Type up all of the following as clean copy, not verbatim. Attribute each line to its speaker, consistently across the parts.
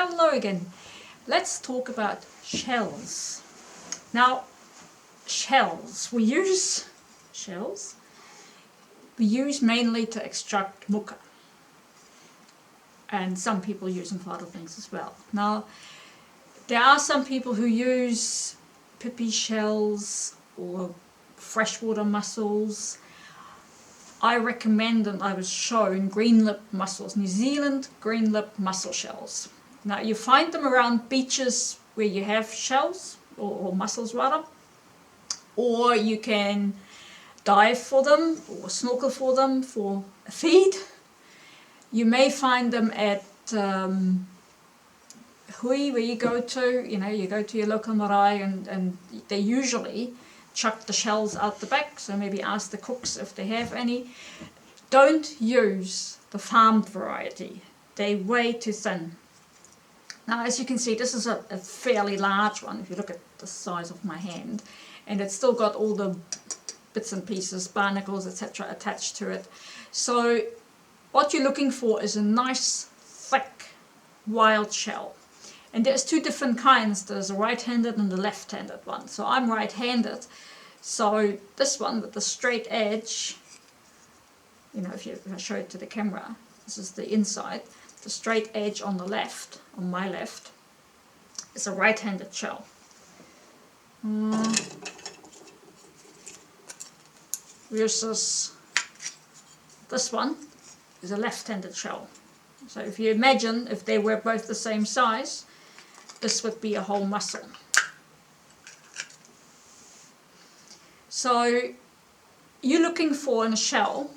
Speaker 1: Hello again. Let's talk about shells. Now, we use mainly to extract muka. And some people use them for other things as well. Now, there are some people who use pipi shells or freshwater mussels. I recommend, and I was shown, green lip mussels, New Zealand green lip mussel shells. Now you find them around beaches where you have shells, or mussels rather, or you can dive for them or snorkel for them for a feed. You may find them at hui, where you go to your local marae, and they usually chuck the shells out the back, so maybe ask the cooks if they have any. Don't use the farmed variety. They're way too thin. Now, as you can see, this is a fairly large one, if you look at the size of my hand, and it's still got all the bits and pieces, barnacles, etc. attached to it. So what you're looking for is a nice, thick, wild shell. And there's two different kinds. There's a right-handed and a left-handed one. So I'm right-handed. So this one with the straight edge, if I show it to the camera, this is the inside. The straight edge on the left, on my left, is a right-handed shell. Versus this one is a left-handed shell. So if you imagine if they were both the same size, this would be a whole mussel. So you're looking for in a shell,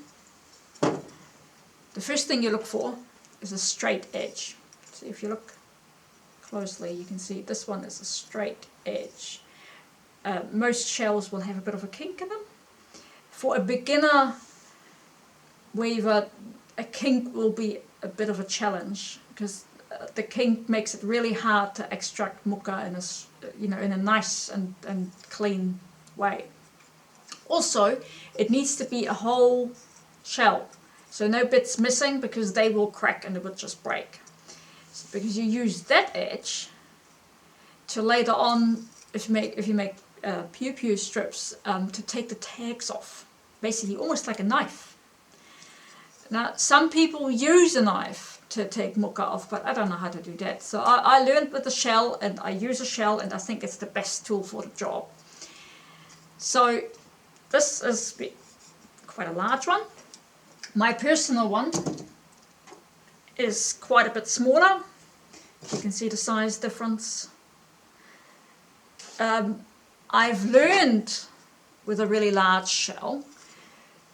Speaker 1: the first thing you look for is a straight edge. So if you look closely, you can see this one is a straight edge. Most shells will have a bit of a kink in them. For a beginner weaver, a kink will be a bit of a challenge, because the kink makes it really hard to extract muka in a nice and clean way. Also, it needs to be a whole shell. So no bits missing, because they will crack and it will just break. So because you use that edge to later on, if you make pew strips, to take the tags off, basically almost like a knife. Now some people use a knife to take muka off, but I don't know how to do that. So I learned with the shell, and I use a shell, and I think it's the best tool for the job. So this is quite a large one. My personal one is quite a bit smaller. You can see the size difference. I've learned with a really large shell,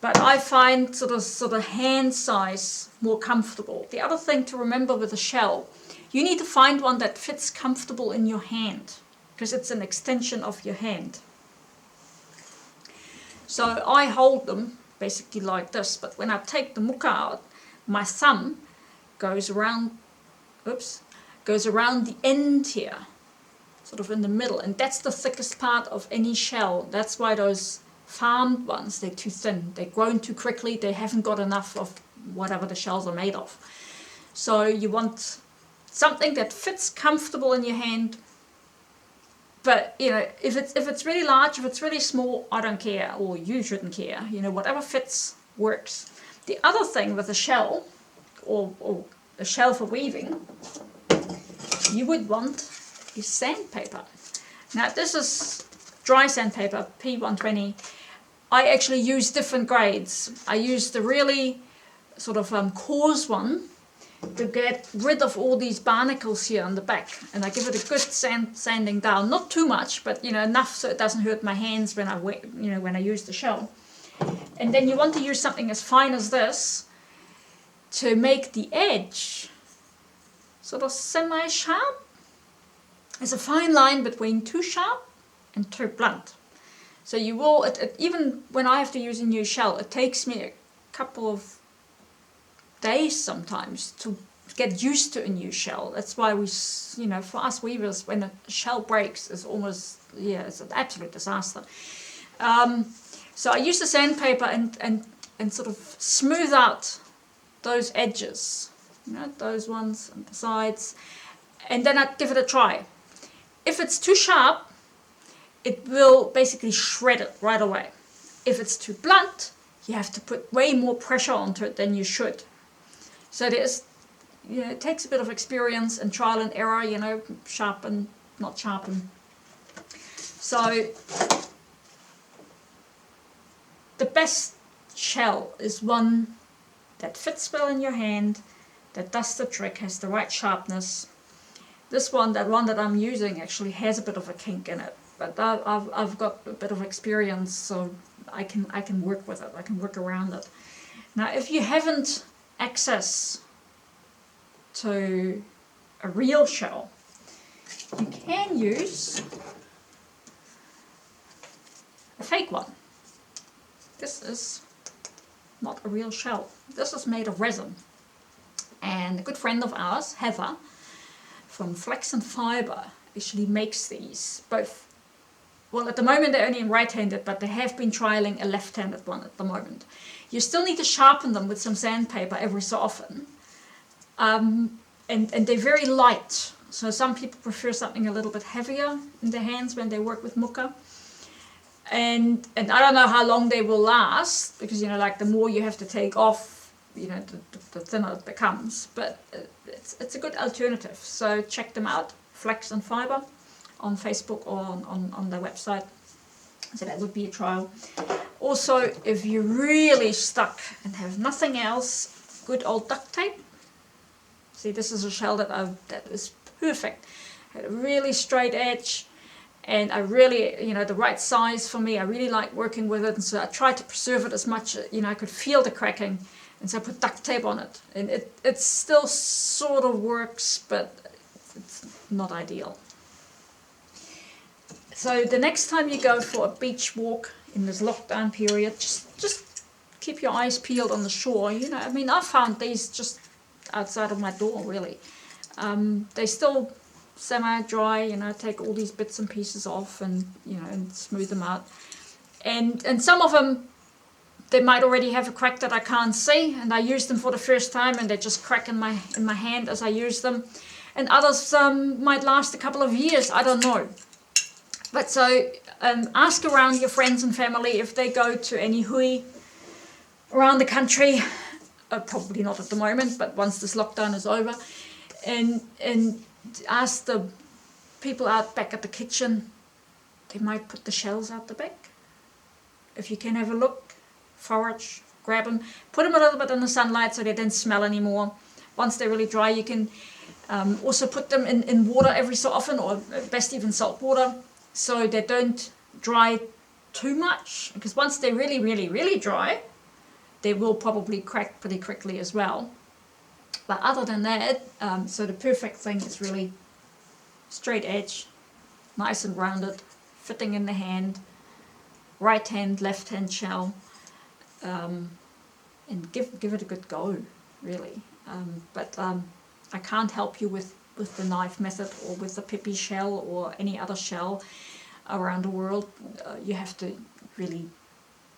Speaker 1: but I find sort of hand size more comfortable. The other thing to remember with a shell, you need to find one that fits comfortable in your hand, because it's an extension of your hand. So I hold them basically like this, but when I take the muka out, my thumb goes around the end here, sort of in the middle, and that's the thickest part of any shell. That's why those farmed ones, they're too thin. They're grown too quickly. They haven't got enough of whatever the shells are made of. So you want something that fits comfortable in your hand. But if it's really large, if it's really small, I don't care, or you shouldn't care. Whatever fits works. The other thing with a shell, or a shell for weaving, you would want is sandpaper. Now this is dry sandpaper, P120. I actually use different grades. I use the really sort of coarse one to get rid of all these barnacles here on the back, and I give it a good sanding down, not too much, but enough so it doesn't hurt my hands when I use the shell. And then you want to use something as fine as this to make the edge sort of semi-sharp. There's a fine line between too sharp and too blunt. So you will, even when I have to use a new shell, it takes me a couple of days sometimes to get used to a new shell. That's why for us weavers, when a shell breaks, it's almost, it's an absolute disaster. So I use the sandpaper and sort of smooth out those edges, those ones and the sides. and then I'd give it a try. If it's too sharp, it will basically shred it right away. If it's too blunt, you have to put way more pressure onto it than you should. So there's, you know, it takes a bit of experience and trial and error, you know, sharpen, not sharpen. So the best shell is one that fits well in your hand, that does the trick, has the right sharpness. This one, that I'm using, actually has a bit of a kink in it, but I've got a bit of experience, so I can work with it. I can work around it. Now, if you haven't access to a real shell, you can use a fake one. This is not a real shell. This is made of resin. And a good friend of ours, Heather, from Flax and Fibre, actually makes these. Both, well, at the moment they're only in right-handed, but they have been trialing a left-handed one at the moment. You still need to sharpen them with some sandpaper every so often. And they're very light. So some people prefer something a little bit heavier in their hands when they work with Muka. And I don't know how long they will last, because, you know, like the more you have to take off, you know, the thinner it becomes. But it's a good alternative. So check them out, Flax and Fibre, on Facebook or on their website. So that would be a trial. Also, if you're really stuck and have nothing else, good old duct tape. See, this is a shell that is perfect. Had a really straight edge. And I really, you know, the right size for me. I really like working with it, and so I tried to preserve it as much, you know, I could feel the cracking, and so I put duct tape on it. And it still sort of works, but it's not ideal. So the next time you go for a beach walk in this lockdown period, just keep your eyes peeled on the shore. You know, I mean, I found these just outside of my door, really. They still semi-dry, you know, take all these bits and pieces off and, you know, and smooth them out. And some of them, they might already have a crack that I can't see, and I use them for the first time and they just crack in my hand as I use them. And others might last a couple of years, I don't know. But so ask around your friends and family if they go to any hui around the country. Probably not at the moment, but once this lockdown is over. And ask the people out back at the kitchen, they might put the shells out the back. If you can have a look, forage, grab them, put them a little bit in the sunlight so they don't smell anymore. Once they're really dry, you can also put them in water every so often, or best even salt water, so they don't dry too much, because once they're really, really, really dry, they will probably crack pretty quickly as well. But other than that, so the perfect thing is really straight edge, nice and rounded, fitting in the hand, right hand, left hand shell, and give it a good go, really. But I can't help you with the knife method or with the pippy shell or any other shell around the world. You have to really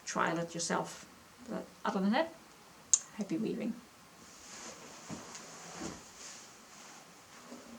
Speaker 1: trial it yourself. But other than that, happy weaving.